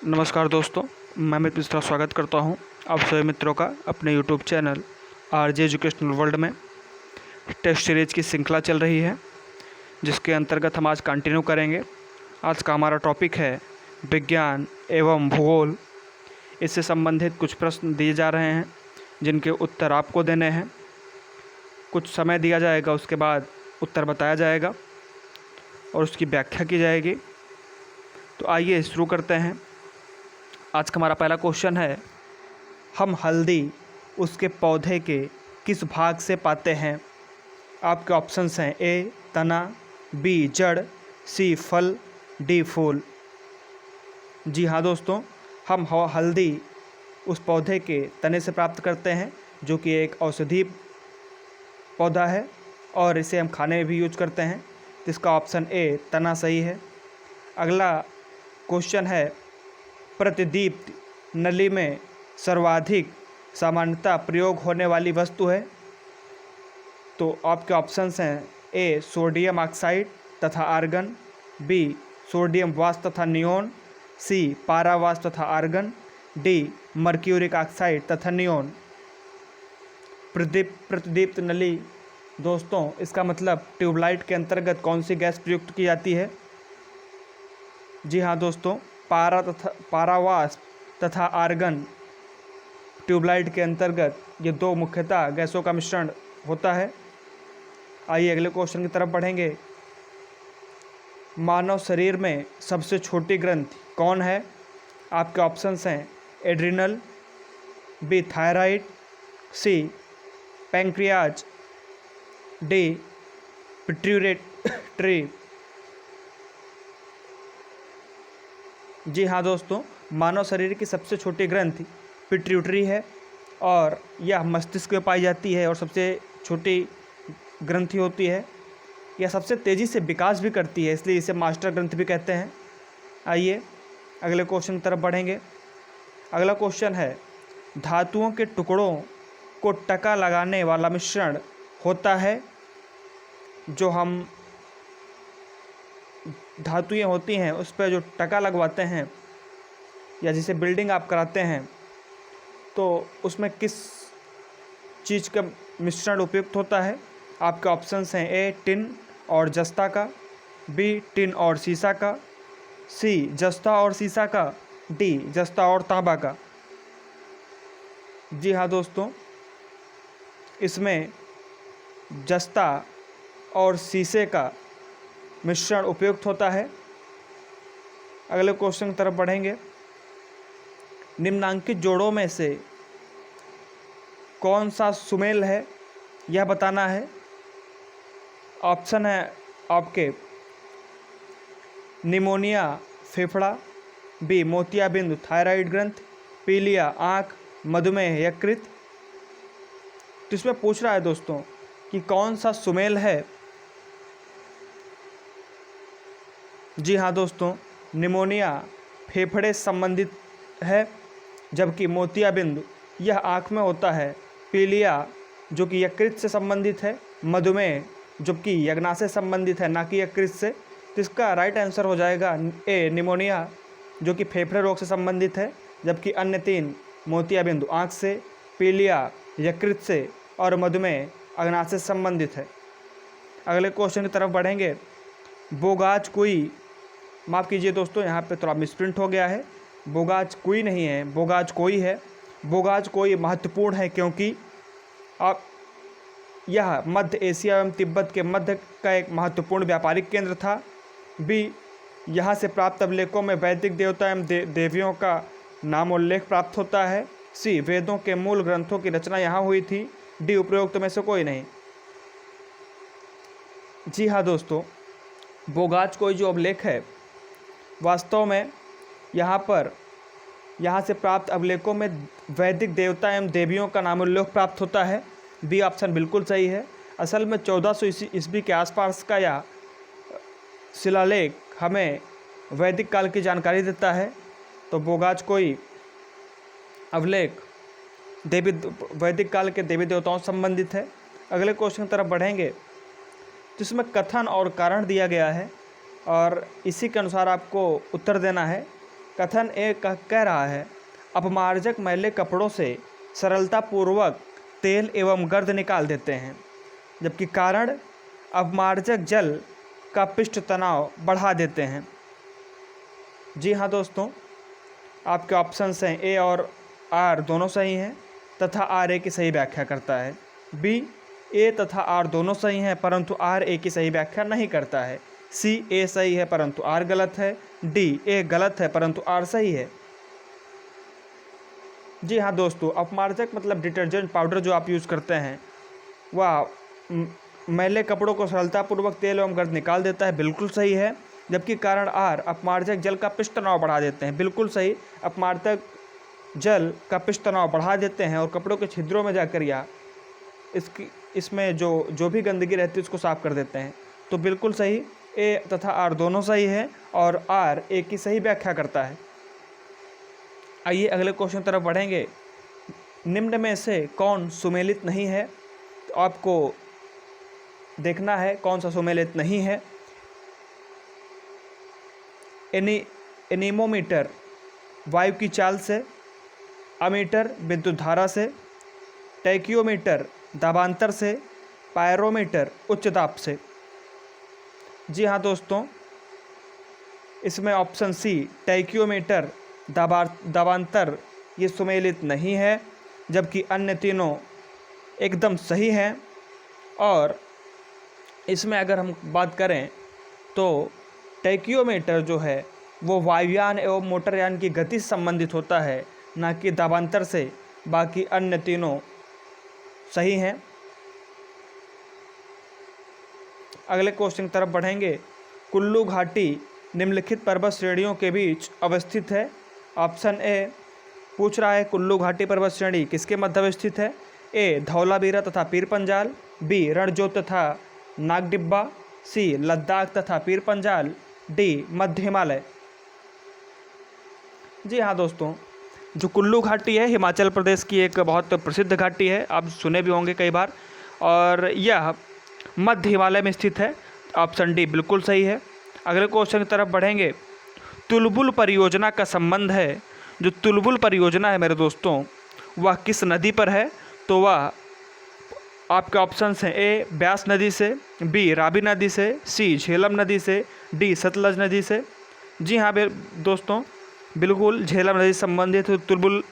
नमस्कार दोस्तों, मैं अमित मिश्रा स्वागत करता हूं आप सभी मित्रों का अपने YouTube channel RJ educational world में। टेस्ट सीरीज की श्रृंखला चल रही है जिसके अंतर्गत हम आज कंटिन्यू करेंगे। आज का हमारा टॉपिक है विज्ञान एवं भूगोल। इससे संबंधित कुछ प्रश्न दिए जा रहे हैं जिनके उत्तर आपको देने हैं। कुछ समय दिया जाएगा, उसके बाद उत्तर बताया जाएगा और उसकी व्याख्या की जाएगी। तो आइए शुरू करते हैं। आज का हमारा पहला क्वेश्चन है, हम हल्दी उसके पौधे के किस भाग से पाते हैं? आपके ऑप्शंस हैं ए तना, बी जड़, सी फल, डी फूल। जी हाँ दोस्तों, हम हल्दी उस पौधे के तने से प्राप्त करते हैं जो कि एक औषधि पौधा है और इसे हम खाने में भी यूज करते हैं। इसका ऑप्शन ए तना सही है। अगला क्वेश्चन है, प्रतिदीप्ति नली में सर्वाधिक सामान्यतः प्रयोग होने वाली वस्तु है। तो आपके ऑप्शंस हैं ए सोडियम ऑक्साइड तथा आर्गन, बी सोडियम वाष्प तथा नियोन, सी पारा वाष्प तथा आर्गन, डी मर्क्यूरिक ऑक्साइड तथा नियोन। प्रतिदीप्त नली दोस्तों, इसका मतलब ट्यूबलाइट के अंतर्गत कौन सी गैस प्रयुक्त की जाती है? जी हाँ दोस्तों, पारा वाष्प तथा आर्गन ट्यूबलाइट के अंतर्गत ये दो मुख्यतः गैसों का मिश्रण होता है। आइए अगले क्वेश्चन की तरफ बढ़ेंगे। मानव शरीर में सबसे छोटी ग्रंथि कौन है? आपके ऑप्शंस हैं एड्रिनल, बी थायराइड, सी पैंक्रियाज, डी पिट्यूटरी। जी हाँ दोस्तों, मानव शरीर की सबसे छोटी ग्रंथि पिट्यूटरी है और यह मस्तिष्क में पाई जाती है और सबसे छोटी ग्रंथि होती है। यह सबसे तेज़ी से विकास भी करती है, इसलिए इसे मास्टर ग्रंथि भी कहते हैं। आइए अगले क्वेश्चन की तरफ बढ़ेंगे। अगला क्वेश्चन है, धातुओं के टुकड़ों को टका लगाने वाला मिश्रण होता है। जो हम धातुएं होती हैं उस पर जो टका लगवाते हैं या जिसे बिल्डिंग आप कराते हैं, तो उसमें किस चीज़ का मिश्रण उपयुक्त होता है? आपके ऑप्शंस हैं ए टिन और जस्ता का, बी टिन और सीसा का, सी जस्ता और सीसा का, डी जस्ता और तांबा का। जी हाँ दोस्तों, इसमें जस्ता और शीशे का मिश्रण उपयुक्त होता है। अगले क्वेश्चन की तरफ बढ़ेंगे। निम्नांकित जोड़ों में से कौन सा सुमेल है, यह बताना है। ऑप्शन है आपके निमोनिया फेफड़ा, बी मोतियाबिंद थायराइड ग्रंथ, पीलिया आँख, मधुमेह यकृत। तो इसमें पूछ रहा है दोस्तों कि कौन सा सुमेल है। जी हाँ दोस्तों, निमोनिया फेफड़े संबंधित है, जबकि मोतियाबिंद यह आँख में होता है, पीलिया जो कि यकृत से संबंधित है, मधुमेह जो कि यज्ञा से संबंधित है ना कि यकृत से। तो इसका राइट आंसर हो जाएगा ए निमोनिया जो कि फेफड़े रोग से संबंधित है, जबकि अन्य तीन मोतियाबिंद आँख से, पीलिया यकृत से और मधुमेह अग्नाशय से संबंधित है। अगले क्वेश्चन की तरफ बढ़ेंगे। बोगाज कुई, माफ़ कीजिए दोस्तों, यहाँ पे थोड़ा मिसप्रिंट हो गया है, बोगाज कुई नहीं है, बोगाज कोई है। बोगाज कोई महत्वपूर्ण है क्योंकि आप यह मध्य एशिया एवं तिब्बत के मध्य का एक महत्वपूर्ण व्यापारिक केंद्र था। बी यहाँ से प्राप्त अभिलेखों में वैदिक देवता एवं देवियों का नाम उल्लेख प्राप्त होता है। सी वेदों के मूल ग्रंथों की रचना यहाँ हुई थी। डी उपरोक्त में से कोई नहीं। जी हाँ दोस्तों, बोगाज कोई जो अभिलेख है वास्तव में यहाँ से प्राप्त अभिलेखों में वैदिक देवता एवं देवियों का नाम उल्लेख प्राप्त होता है। बी ऑप्शन बिल्कुल सही है। असल में 1400 ईस्वी के आसपास का यह शिलालेख हमें वैदिक काल की जानकारी देता है। तो बोगाज कोई अभिलेख वैदिक काल के देवी देवताओं से संबंधित है। अगले क्वेश्चन की तरफ बढ़ेंगे। जिसमें कथन और कारण दिया गया है और इसी के अनुसार आपको उत्तर देना है। कथन ए कह रहा है अपमार्जक मैले कपड़ों से सरलतापूर्वक तेल एवं गर्द निकाल देते हैं, जबकि कारण अपमार्जक जल का पृष्ठ तनाव बढ़ा देते हैं। जी हाँ दोस्तों, आपके ऑप्शंस हैं ए और आर दोनों सही हैं तथा आर ए की सही व्याख्या करता है। बी, ए तथा आर दोनों सही हैं परंतु आर ए की सही व्याख्या नहीं करता है। सी, ए सही है परंतु आर गलत है। डी, ए गलत है परंतु आर सही है। जी हाँ दोस्तों, अपमार्जक मतलब डिटर्जेंट पाउडर जो आप यूज़ करते हैं वह मैले कपड़ों को सरलतापूर्वक तेल एवं गर्द निकाल देता है, बिल्कुल सही है। जबकि कारण आर अपमार्जक जल का पृष्ठ तनाव बढ़ा देते हैं, बिल्कुल सही। अपमार्जक जल का पृष्ठ तनाव बढ़ा देते हैं और कपड़ों के छिद्रों में जाकर या इसमें जो भी गंदगी रहती है उसको साफ कर देते हैं, तो बिल्कुल सही। ए तथा आर दोनों सही है और आर ए की सही व्याख्या करता है। आइए अगले क्वेश्चन तरफ बढ़ेंगे। निम्न में से कौन सुमेलित नहीं है? तो आपको देखना है कौन सा सुमेलित नहीं है। एनीमोमीटर वायु की चाल से, अमीटर विद्युत धारा से, टैकियोमीटर दाबांतर से, पायरोमीटर उच्च दाब से। जी हाँ दोस्तों, इसमें ऑप्शन सी टैकियोमीटर दाबांतर ये सुमेलित नहीं है, जबकि अन्य तीनों एकदम सही हैं। और इसमें अगर हम बात करें तो टैकियोमीटर जो है वो वायुयान एवं मोटरयान की गति से संबंधित होता है, ना कि दाबांतर से। बाकी अन्य तीनों सही हैं। अगले क्वेश्चन की तरफ बढ़ेंगे। कुल्लू घाटी निम्नलिखित पर्वत श्रेणियों के बीच अवस्थित है। ऑप्शन ए पूछ रहा है कुल्लू घाटी पर्वत श्रेणी किसके मध्य अवस्थित है? ए धौलावीरा तथा पीर पंजाल, बी रणजोत तथा नागडिब्बा, सी लद्दाख तथा पीर पंजाल, डी मध्य हिमालय। जी हाँ दोस्तों, जो कुल्लू घाटी है हिमाचल प्रदेश की एक बहुत प्रसिद्ध घाटी है, आप सुने भी होंगे कई बार, और यह मध्य हिमालय में स्थित है। ऑप्शन डी बिल्कुल सही है। अगले क्वेश्चन की तरफ बढ़ेंगे। तुलबुल परियोजना का संबंध है, जो तुलबुल परियोजना है मेरे दोस्तों वह किस नदी पर है? तो वह आपके ऑप्शंस हैं ए ब्यास नदी से, बी रावी नदी से, सी झेलम नदी से, डी सतलज नदी से। जी हाँ दोस्तों, बिल्कुल झेलम नदी से संबंधित तुलबुल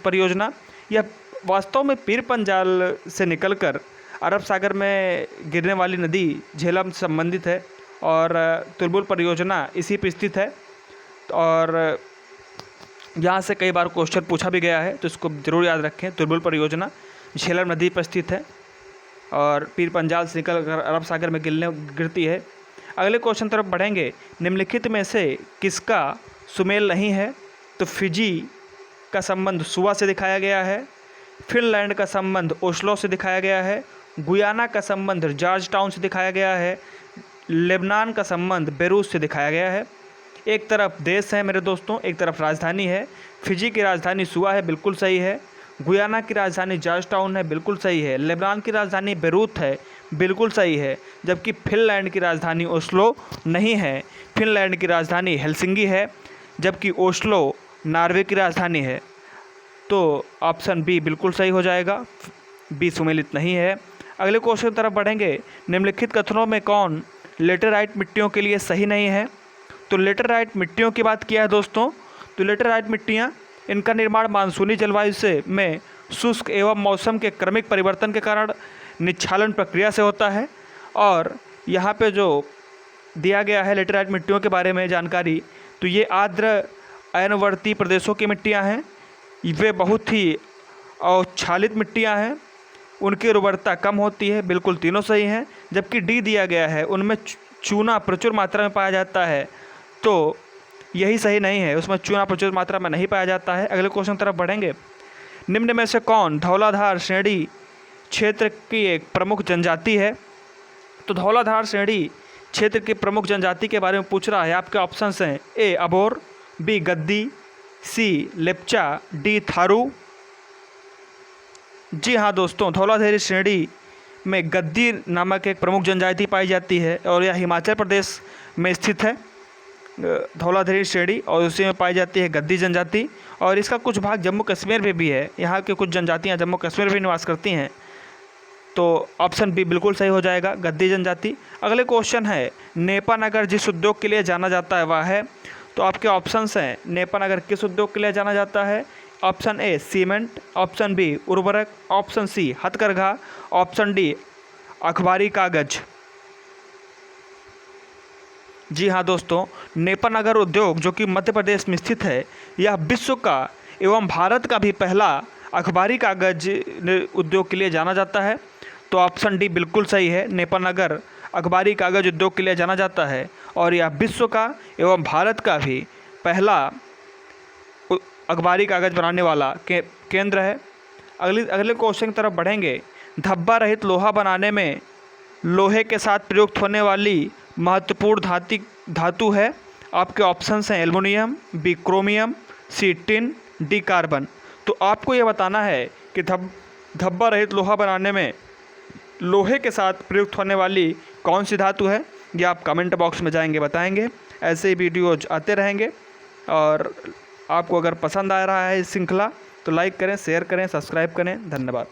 परियोजना यह वास्तव में पीर पंजाल से निकलकर अरब सागर में गिरने वाली नदी झेलम से संबंधित है और तुलबुल परियोजना इसी पर स्थित है। और यहाँ से कई बार क्वेश्चन पूछा भी गया है, तो इसको ज़रूर याद रखें। तुलबुल परियोजना झेलम नदी पर स्थित है और पीर पंजाल से निकलकर अरब सागर में गिरती है। अगले क्वेश्चन तरफ बढ़ेंगे। निम्नलिखित में से किसका सुमेल नहीं है? तो फिजी का संबंध सुवा से दिखाया गया है, फिनलैंड का संबंध ओस्लो से दिखाया गया है, गुयाना का संबंध जॉर्ज टाउन से दिखाया गया है, लेबनान का संबंध बेरूत से दिखाया गया है। एक तरफ देश है मेरे दोस्तों, एक तरफ राजधानी है। फिजी की राजधानी सुवा है, बिल्कुल सही है। गुयाना की राजधानी जॉर्ज टाउन है, बिल्कुल सही है। लेबनान की राजधानी बेरूत है, बिल्कुल सही है। जबकि फिनलैंड की राजधानी ओस्लो नहीं है, फिनलैंड की राजधानी हेलसिंकी है, जबकि ओस्लो नॉर्वे की राजधानी है। तो ऑप्शन बी बिल्कुल सही हो जाएगा, बी सुमेलित नहीं है। अगले क्वेश्चन की तरफ बढ़ेंगे। निम्नलिखित कथनों में कौन लेटेराइट मिट्टियों के लिए सही नहीं है? तो लेटेराइट मिट्टियों की बात किया है दोस्तों, तो लेटेराइट मिट्टियाँ इनका निर्माण मानसूनी जलवायु से में शुष्क एवं मौसम के क्रमिक परिवर्तन के कारण निच्छालन प्रक्रिया से होता है। और यहाँ पे जो दिया गया है लेटेराइट मिट्टियों के बारे में जानकारी, तो ये आर्द्र अयनवर्ती प्रदेशों की मिट्टियाँ हैं। वे बहुत ही औच्छालित मिट्टियाँ हैं, उनकी उर्वरता कम होती है, बिल्कुल तीनों सही हैं। जबकि डी दिया गया है उनमें चूना प्रचुर मात्रा में पाया जाता है, तो यही सही नहीं है, उसमें चूना प्रचुर मात्रा में नहीं पाया जाता है। अगले क्वेश्चन तरफ बढ़ेंगे। निम्न में से कौन धौलाधार श्रेणी क्षेत्र की एक प्रमुख जनजाति है? तो धौलाधार श्रेणी क्षेत्र की प्रमुख जनजाति के बारे में पूछ रहा है। आपके ऑप्शंस हैं ए अबोर, बी गद्दी, सी लेप्चा, डी थारू। जी हाँ दोस्तों, धौलाधारी श्रेणी में गद्दी नामक एक प्रमुख जनजाति पाई जाती है और यह हिमाचल प्रदेश में स्थित है। धौलाधारी श्रेणी और उसी में पाई जाती है गद्दी जनजाति। और इसका कुछ भाग जम्मू कश्मीर में भी है, यहाँ की कुछ जनजातियाँ जम्मू कश्मीर में निवास करती हैं। तो ऑप्शन बी बिल्कुल सही हो जाएगा, गद्दी जनजाति। अगले क्वेश्चन है, नेपानगर जिस उद्योग के लिए जाना जाता है वह है। तो आपके ऑप्शंस हैं, नेपानगर किस उद्योग के लिए जाना जाता है। Option A cement, option B उर्वरक, ऑप्शन सी हथकरघा, ऑप्शन डी अखबारी कागज। जी हाँ दोस्तों, नेपानगर उद्योग जो कि मध्य प्रदेश में स्थित है, यह विश्व का एवं भारत का भी पहला अखबारी कागज उद्योग के लिए जाना जाता है। तो ऑप्शन डी बिल्कुल सही है, नेपानगर अखबारी कागज उद्योग के लिए जाना जाता है और यह विश्व का एवं भारत का भी पहला अखबारी कागज बनाने वाला केंद्र है। अगले क्वेश्चन की तरफ बढ़ेंगे। धब्बा रहित लोहा बनाने में लोहे के साथ प्रयुक्त होने वाली महत्वपूर्ण धातु है। आपके ऑप्शंस हैं एल्युमिनियम, बी क्रोमियम, सी टिन, डी कार्बन। तो आपको यह बताना है कि धब्बा रहित लोहा बनाने में लोहे के साथ प्रयुक्त होने वाली कौन सी धातु है। ये आप कमेंट बॉक्स में जाएंगे बताएंगे। ऐसे ही वीडियोज आते रहेंगे और आपको अगर पसंद आ रहा है इस श्रृंखला तो लाइक करें, शेयर करें, सब्सक्राइब करें। धन्यवाद।